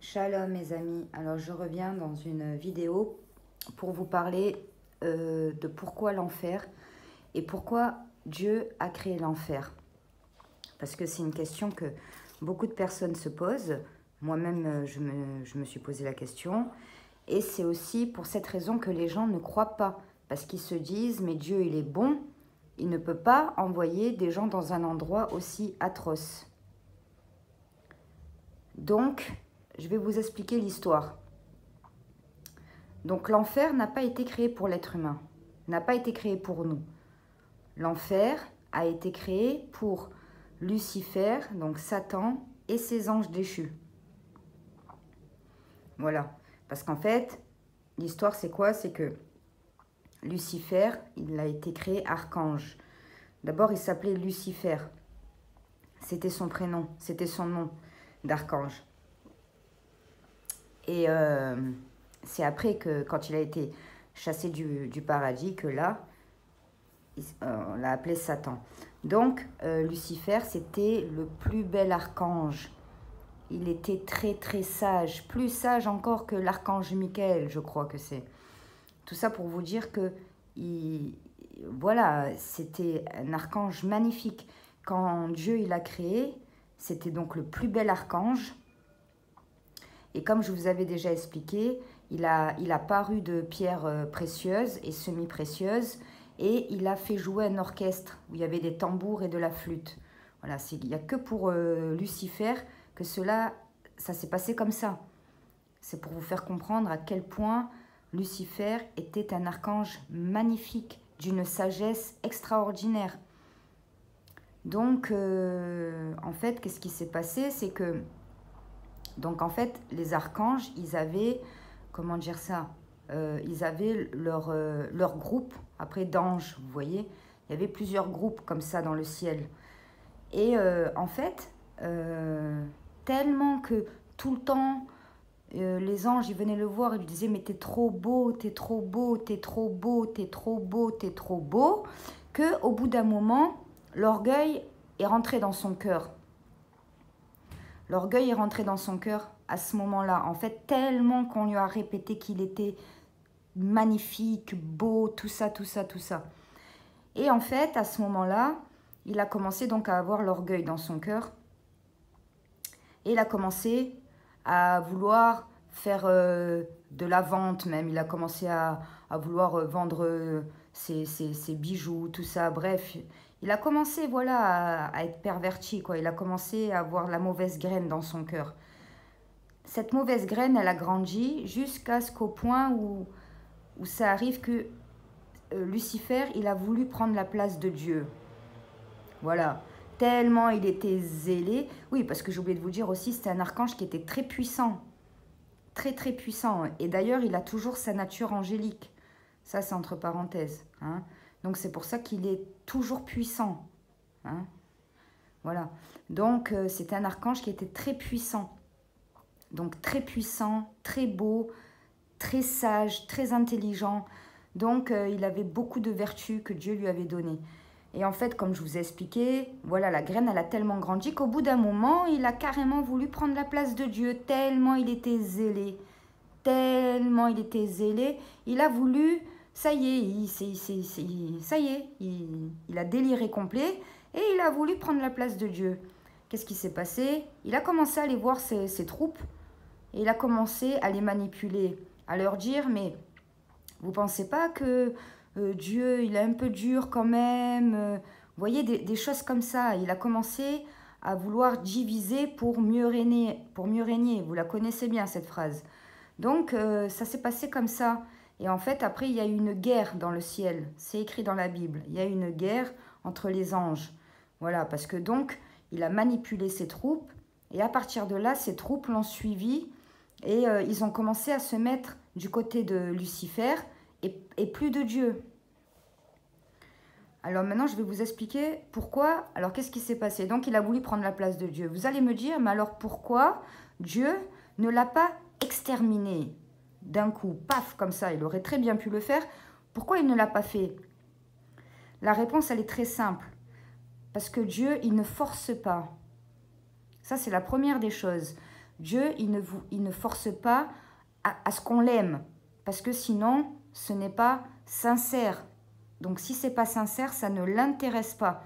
Shalom mes amis, alors je reviens dans une vidéo pour vous parler de pourquoi l'enfer et pourquoi Dieu a créé l'enfer. Parce que c'est une question que beaucoup de personnes se posent, moi-même je me suis posé la question, et c'est aussi pour cette raison que les gens ne croient pas, parce qu'ils se disent mais Dieu il est bon, il ne peut pas envoyer des gens dans un endroit aussi atroce. Donc, je vais vous expliquer l'histoire. Donc, l'enfer n'a pas été créé pour l'être humain, n'a pas été créé pour nous. L'enfer a été créé pour Lucifer, donc Satan, et ses anges déchus. Voilà. Parce qu'en fait, l'histoire c'est quoi? C'est que Lucifer, il a été créé archange. D'abord, il s'appelait Lucifer. C'était son prénom, c'était son nom d'archange. Et c'est après que, quand il a été chassé du paradis, que là, on l'a appelé Satan. Donc, Lucifer, c'était le plus bel archange. Il était très, très sage. Plus sage encore que l'archange Michael, je crois que c'est. Tout ça pour vous dire que, voilà, c'était un archange magnifique. Quand Dieu il a créé, c'était donc le plus bel archange. Et comme je vous avais déjà expliqué, il a paru de pierres précieuses et semi-précieuses et il a fait jouer un orchestre où il y avait des tambours et de la flûte. Voilà, il n'y a que pour Lucifer que ça s'est passé comme ça. C'est pour vous faire comprendre à quel point Lucifer était un archange magnifique, d'une sagesse extraordinaire. Donc, en fait, qu'est-ce qui s'est passé? C'est que donc en fait, les archanges, ils avaient, comment dire ça, ils avaient leur groupe, après d'anges, vous voyez. Il y avait plusieurs groupes comme ça dans le ciel. Et en fait, tellement que tout le temps, les anges, ils venaient le voir, ils lui disaient « Mais t'es trop beau, t'es trop beau, t'es trop beau, t'es trop beau, t'es trop beau », qu'au bout d'un moment, l'orgueil est rentré dans son cœur. L'orgueil est rentré dans son cœur à ce moment-là. En fait, tellement qu'on lui a répété qu'il était magnifique, beau, tout ça, tout ça, tout ça. Et en fait, à ce moment-là, il a commencé donc à avoir l'orgueil dans son cœur. Et il a commencé à vouloir faire de la vente même. Il a commencé à vouloir vendre ses bijoux, tout ça. Bref, il a commencé, voilà, à être perverti, quoi. Il a commencé à avoir la mauvaise graine dans son cœur. Cette mauvaise graine, elle a grandi jusqu'à ce qu'au point où ça arrive que Lucifer, il a voulu prendre la place de Dieu. Voilà. Tellement il était zélé. Oui, parce que j'ai oublié de vous dire aussi, c'était un archange qui était très puissant. Très, très puissant. Et d'ailleurs, il a toujours sa nature angélique. Ça, c'est entre parenthèses, hein. Donc, c'est pour ça qu'il est toujours puissant. Hein. Voilà. Donc, c'est un archange qui était très puissant. Donc, très puissant, très beau, très sage, très intelligent. Donc, il avait beaucoup de vertus que Dieu lui avait données. Et en fait, comme je vous ai expliqué, voilà, la graine, elle a tellement grandi qu'au bout d'un moment, il a carrément voulu prendre la place de Dieu, tellement il était zélé. Tellement il était zélé. Il a voulu... Ça y est, il a déliré complet et il a voulu prendre la place de Dieu. Qu'est-ce qui s'est passé? Il a commencé à aller voir ses troupes et il a commencé à les manipuler, à leur dire, mais vous ne pensez pas que Dieu, il est un peu dur quand même? Vous voyez, des choses comme ça. Il a commencé à vouloir diviser pour mieux régner. Vous la connaissez bien, cette phrase. Donc, ça s'est passé comme ça. Et en fait, après, il y a eu une guerre dans le ciel. C'est écrit dans la Bible. Il y a eu une guerre entre les anges. Voilà, parce que donc, il a manipulé ses troupes. Et à partir de là, ses troupes l'ont suivi. Et ils ont commencé à se mettre du côté de Lucifer et plus de Dieu. Alors maintenant, je vais vous expliquer pourquoi. Alors, qu'est-ce qui s'est passé? Donc, il a voulu prendre la place de Dieu. Vous allez me dire, mais alors pourquoi Dieu ne l'a pas exterminé d'un coup, paf, comme ça? Il aurait très bien pu le faire. Pourquoi il ne l'a pas fait? La réponse, elle est très simple. Parce que Dieu, il ne force pas. Ça, c'est la première des choses. Dieu, il ne force pas à ce qu'on l'aime, parce que sinon, ce n'est pas sincère. Donc, si ce n'est pas sincère, ça ne l'intéresse pas.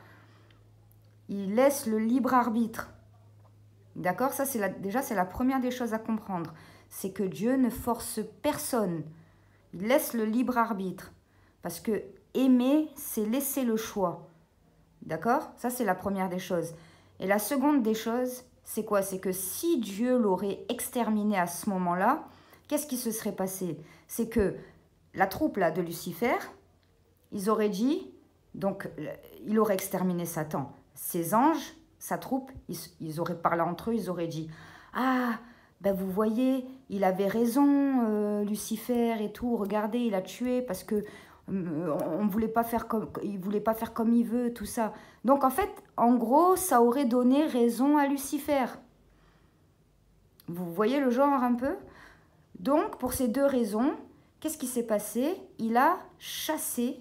Il laisse le libre arbitre. D'accord? Ça, déjà, c'est la première des choses à comprendre. C'est que Dieu ne force personne. Il laisse le libre arbitre. Parce que aimer, c'est laisser le choix. D'accord? Ça, c'est la première des choses. Et la seconde des choses, c'est quoi? C'est que si Dieu l'aurait exterminé à ce moment-là, qu'est-ce qui se serait passé? C'est que la troupe là, de Lucifer, ils auraient dit, donc il aurait exterminé Satan. Ses anges, sa troupe, ils auraient parlé entre eux, ils auraient dit « Ah, ben vous voyez, il avait raison, Lucifer et tout, regardez, il a tué parce que on voulait pas faire il voulait pas faire comme il veut, tout ça. » Donc en fait, en gros, ça aurait donné raison à Lucifer. Vous voyez le genre un peu? Donc pour ces deux raisons, qu'est-ce qui s'est passé? Il a chassé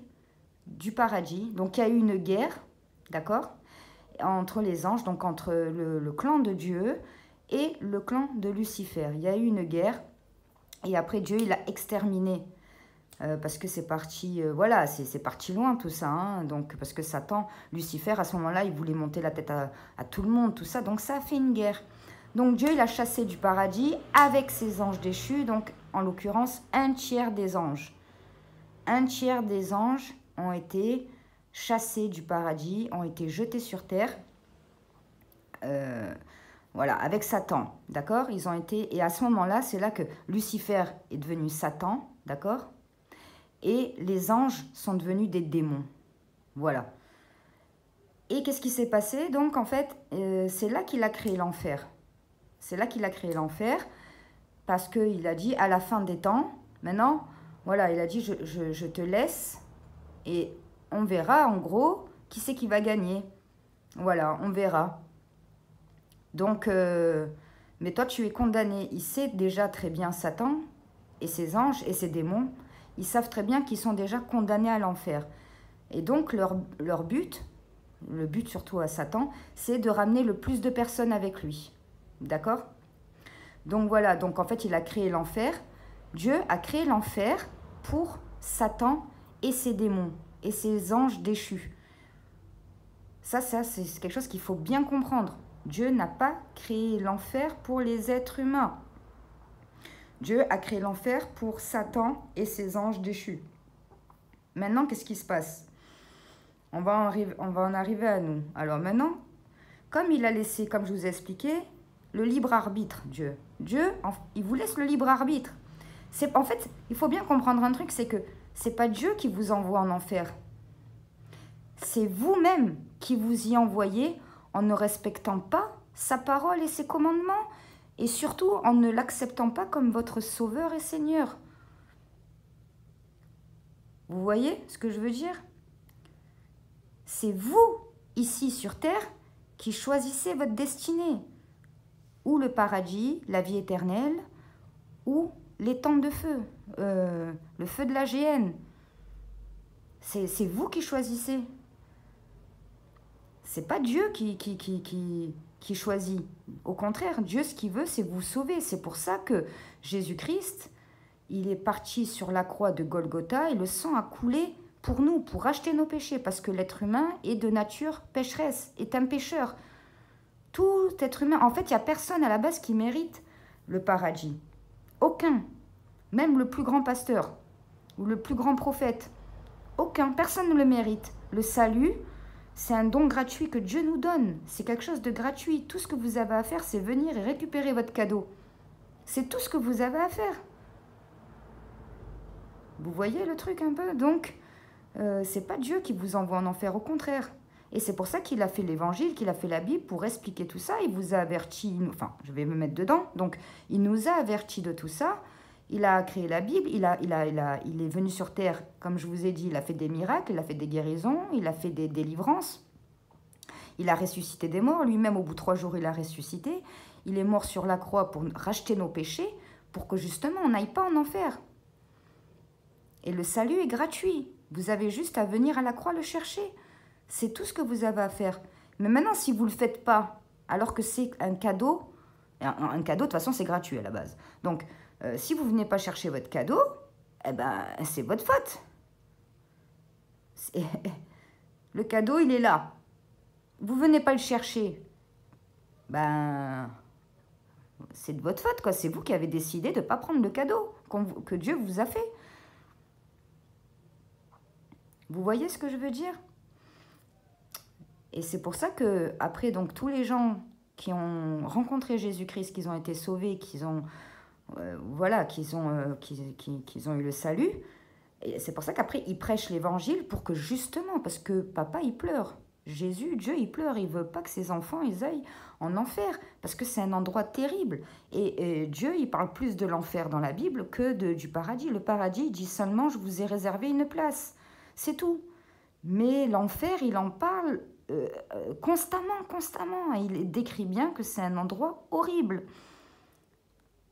du paradis. Donc il y a eu une guerre, d'accord, entre les anges, donc entre le clan de Dieu et le clan de Lucifer. Il y a eu une guerre et après Dieu, il a exterminé. Parce que c'est parti, voilà, c'est parti loin tout ça. Hein, donc, parce que Satan, Lucifer, à ce moment-là, il voulait monter la tête à tout le monde, tout ça. Donc ça a fait une guerre. Donc Dieu, il a chassé du paradis avec ses anges déchus. Donc en l'occurrence, un tiers des anges. Un tiers des anges ont été chassés du paradis, ont été jetés sur terre. Voilà, avec Satan, d'accord? Ils ont été, et à ce moment-là, c'est là que Lucifer est devenu Satan, d'accord? Et les anges sont devenus des démons. Voilà. Et qu'est-ce qui s'est passé? Donc, en fait, c'est là qu'il a créé l'enfer. C'est là qu'il a créé l'enfer, parce qu'il a dit, à la fin des temps, maintenant, voilà, il a dit, je te laisse, et on verra, en gros, qui c'est qui va gagner. Voilà, on verra. Donc, mais toi, tu es condamné. Il sait déjà très bien Satan, et ses anges, et ses démons, ils savent très bien qu'ils sont déjà condamnés à l'enfer. Et donc, leur but, le but surtout à Satan, c'est de ramener le plus de personnes avec lui. D'accord? Donc voilà, donc en fait, il a créé l'enfer. Dieu a créé l'enfer pour Satan et ses démons, et ses anges déchus. Ça c'est quelque chose qu'il faut bien comprendre. Dieu n'a pas créé l'enfer pour les êtres humains. Dieu a créé l'enfer pour Satan et ses anges déchus. Maintenant, qu'est-ce qui se passe? On va en arriver à nous. Alors maintenant, comme il a laissé, comme je vous ai expliqué, le libre arbitre, Dieu. Dieu, il vous laisse le libre arbitre. En fait, il faut bien comprendre un truc, c'est que c'est pas Dieu qui vous envoie en enfer. C'est vous-même qui vous y envoyez en ne respectant pas sa parole et ses commandements. Et surtout, en ne l'acceptant pas comme votre sauveur et Seigneur. Vous voyez ce que je veux dire? C'est vous, ici sur terre, qui choisissez votre destinée. Ou le paradis, la vie éternelle, ou les temps de feu, le feu de la géhenne. C'est vous qui choisissez. C'est pas Dieu qui choisit. Au contraire, Dieu, ce qu'il veut, c'est vous sauver. C'est pour ça que Jésus-Christ, il est parti sur la croix de Golgotha et le sang a coulé pour nous, pour racheter nos péchés, parce que l'être humain est de nature pécheresse, est un pécheur. Tout être humain, en fait, il n'y a personne à la base qui mérite le paradis. Aucun. Même le plus grand pasteur ou le plus grand prophète. Aucun. Personne ne le mérite. Le salut, c'est un don gratuit que Dieu nous donne. C'est quelque chose de gratuit. Tout ce que vous avez à faire, c'est venir et récupérer votre cadeau. C'est tout ce que vous avez à faire. Vous voyez le truc un peu? Donc, c'est pas Dieu qui vous envoie en enfer, au contraire. Et c'est pour ça qu'il a fait l'évangile, qu'il a fait la Bible, pour expliquer tout ça. Il vous a averti, enfin, je vais me mettre dedans. Donc, il nous a avertis de tout ça. Il a créé la Bible, il est venu sur terre, comme je vous ai dit, il a fait des miracles, il a fait des guérisons, il a fait des délivrances. Il a ressuscité des morts, lui-même au bout de 3 jours, il a ressuscité. Il est mort sur la croix pour racheter nos péchés, pour que justement on n'aille pas en enfer. Et le salut est gratuit. Vous avez juste à venir à la croix le chercher. C'est tout ce que vous avez à faire. Mais maintenant, si vous ne le faites pas, alors que c'est un cadeau, Un cadeau, de toute façon, c'est gratuit à la base. Donc, si vous ne venez pas chercher votre cadeau, eh ben, c'est votre faute. Le cadeau, il est là. Vous ne venez pas le chercher. Ben, c'est de votre faute, quoi. C'est vous qui avez décidé de ne pas prendre le cadeau que Dieu vous a fait. Vous voyez ce que je veux dire? Et c'est pour ça que après, donc, tous les gens qui ont rencontré Jésus-Christ, qui ont été sauvés, qu'ils ont, voilà, qu'ils ont eu le salut, et c'est pour ça qu'après, ils prêchent l'évangile pour que justement, parce que papa, il pleure. Jésus, Dieu, il pleure. Il ne veut pas que ses enfants, ils aillent en enfer, parce que c'est un endroit terrible. Et Dieu, il parle plus de l'enfer dans la Bible que du paradis. Le paradis, il dit seulement, je vous ai réservé une place. C'est tout. Mais l'enfer, il en parle constamment. Il décrit bien que c'est un endroit horrible.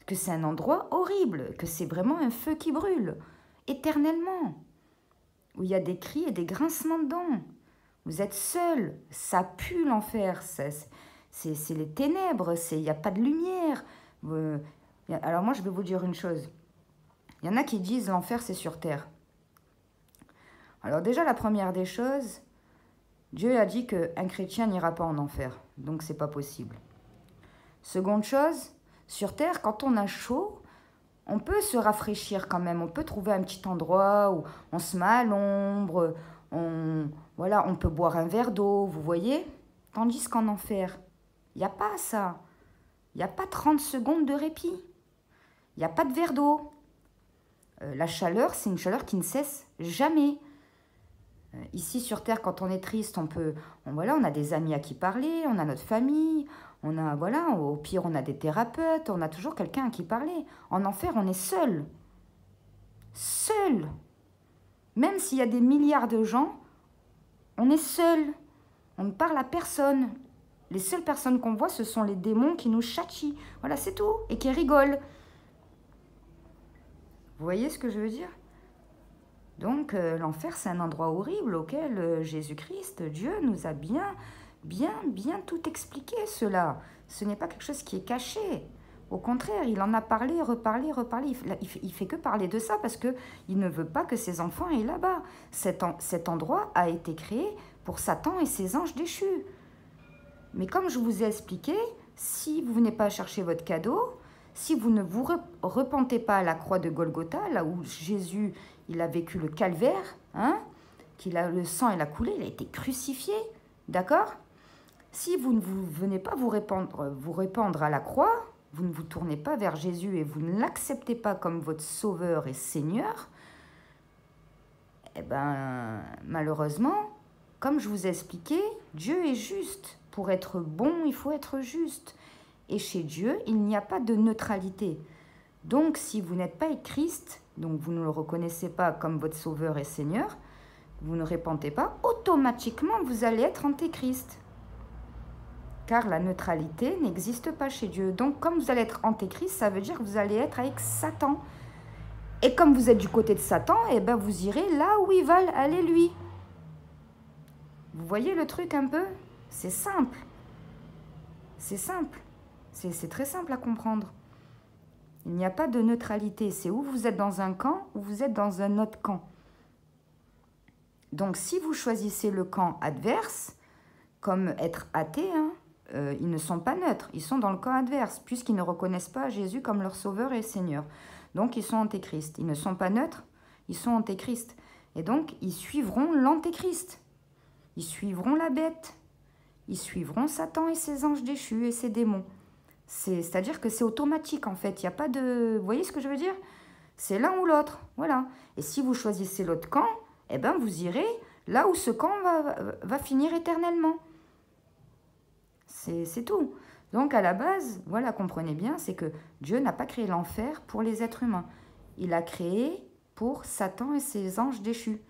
Que c'est un endroit horrible. Que c'est vraiment un feu qui brûle. Éternellement. Où il y a des cris et des grincements de dents. Vous êtes seul. Ça pue l'enfer. C'est les ténèbres. Il n'y a pas de lumière. Alors moi, je vais vous dire une chose. Il y en a qui disent l'enfer, c'est sur terre. Alors déjà, la première des choses, Dieu a dit qu'un chrétien n'ira pas en enfer. Donc, c'est pas possible. Seconde chose, sur terre, quand on a chaud, on peut se rafraîchir quand même. On peut trouver un petit endroit où on se met à l'ombre. Voilà, on peut boire un verre d'eau, vous voyez? Tandis qu'en enfer, il n'y a pas ça. Il n'y a pas 30 secondes de répit. Il n'y a pas de verre d'eau. La chaleur, c'est une chaleur qui ne cesse jamais. Ici sur Terre, quand on est triste, on a des amis à qui parler, on a notre famille, au pire, on a des thérapeutes, on a toujours quelqu'un à qui parler. En enfer, on est seul. Seul. Même s'il y a des milliards de gens, on est seul. On ne parle à personne. Les seules personnes qu'on voit, ce sont les démons qui nous châtient. Voilà, c'est tout. Et qui rigolent. Vous voyez ce que je veux dire ? Donc, l'enfer, c'est un endroit horrible auquel Jésus-Christ, Dieu, nous a bien tout expliqué, cela. Ce n'est pas quelque chose qui est caché. Au contraire, il en a parlé, reparlé. Il fait que parler de ça parce qu'il ne veut pas que ses enfants aillent là-bas. Cet endroit a été créé pour Satan et ses anges déchus. Mais comme je vous ai expliqué, si vous ne venez pas chercher votre cadeau, si vous ne vous repentez pas à la croix de Golgotha, là où Jésus, il a vécu le calvaire, le sang, il a coulé, il a été crucifié, d'accord? Si vous ne venez pas vous répandre à la croix, vous ne vous tournez pas vers Jésus et vous ne l'acceptez pas comme votre sauveur et Seigneur, eh bien, malheureusement, comme je vous ai expliqué, Dieu est juste. Pour être bon, il faut être juste. Et chez Dieu, il n'y a pas de neutralité. Donc, si vous n'êtes pas avec Christ, donc vous ne le reconnaissez pas comme votre sauveur et Seigneur, vous ne répentez pas, automatiquement, vous allez être antéchrist. Car la neutralité n'existe pas chez Dieu. Donc, comme vous allez être antéchrist, ça veut dire que vous allez être avec Satan. Et comme vous êtes du côté de Satan, eh ben vous irez là où il va aller lui. Vous voyez le truc un peu? C'est simple. C'est simple. C'est très simple à comprendre. Il n'y a pas de neutralité. C'est où vous êtes dans un camp ou vous êtes dans un autre camp. Donc, si vous choisissez le camp adverse, comme être athée, ils ne sont pas neutres. Ils sont dans le camp adverse, puisqu'ils ne reconnaissent pas Jésus comme leur sauveur et Seigneur. Donc, ils sont antéchrist. Ils ne sont pas neutres, ils sont antéchrist. Et donc, ils suivront l'antéchrist. Ils suivront la bête. Ils suivront Satan et ses anges déchus et ses démons. C'est-à-dire que c'est automatique, en fait. Il n'y a pas de... Vous voyez ce que je veux dire? C'est l'un ou l'autre. Voilà. Et si vous choisissez l'autre camp, eh ben, vous irez là où ce camp va finir éternellement. C'est tout. Donc, à la base, voilà, comprenez bien, c'est que Dieu n'a pas créé l'enfer pour les êtres humains. Il l'a créé pour Satan et ses anges déchus.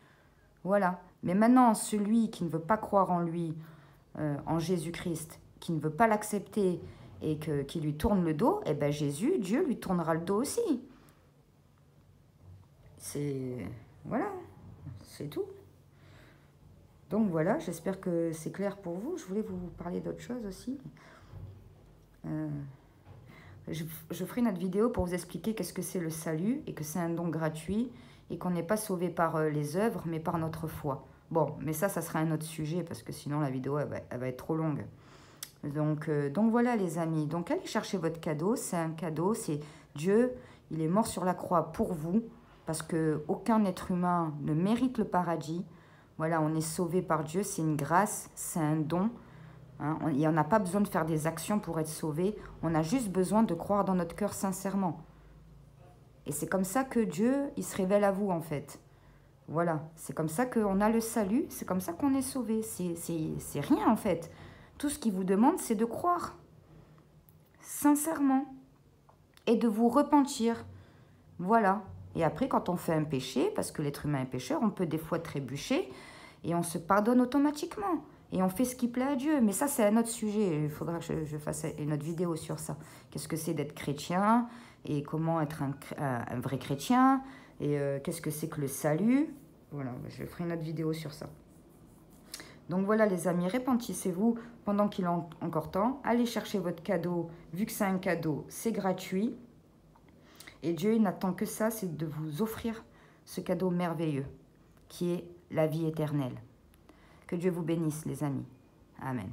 Voilà. Mais maintenant, celui qui ne veut pas croire en lui, en Jésus-Christ, qui ne veut pas l'accepter et qui lui tourne le dos, eh bien Jésus, Dieu, lui tournera le dos aussi. Voilà, c'est tout. Donc voilà, j'espère que c'est clair pour vous. Je voulais vous parler d'autre chose aussi. je ferai une autre vidéo pour vous expliquer qu'est-ce que c'est le salut et que c'est un don gratuit et qu'on n'est pas sauvé par les œuvres, mais par notre foi. Bon, mais ça sera un autre sujet parce que sinon la vidéo, elle va être trop longue. Donc voilà les amis. Donc allez chercher votre cadeau. C'est un cadeau, c'est Dieu. Il est mort sur la croix pour vous parce qu'aucun être humain ne mérite le paradis. Voilà, on est sauvé par Dieu. C'est une grâce, c'est un don. Hein, il n'y en a pas besoin de faire des actions pour être sauvé. On a juste besoin de croire dans notre cœur sincèrement. Et c'est comme ça que Dieu, il se révèle à vous en fait. Voilà, c'est comme ça qu'on a le salut, c'est comme ça qu'on est sauvé. C'est rien en fait. Tout ce qu'il vous demande, c'est de croire sincèrement et de vous repentir. Voilà. Et après, quand on fait un péché, parce que l'être humain est pécheur, on peut des fois trébucher et on se pardonne automatiquement. Et on fait ce qui plaît à Dieu. Mais ça, c'est un autre sujet. Il faudra que je fasse une autre vidéo sur ça. Qu'est-ce que c'est d'être chrétien et comment être un vrai chrétien et qu'est-ce que c'est que le salut. Voilà, je ferai une autre vidéo sur ça. Donc voilà les amis, repentissez-vous pendant qu'il est encore temps. Allez chercher votre cadeau. Vu que c'est un cadeau, c'est gratuit. Et Dieu, il n'attend que ça, c'est de vous offrir ce cadeau merveilleux qui est la vie éternelle. Que Dieu vous bénisse les amis. Amen.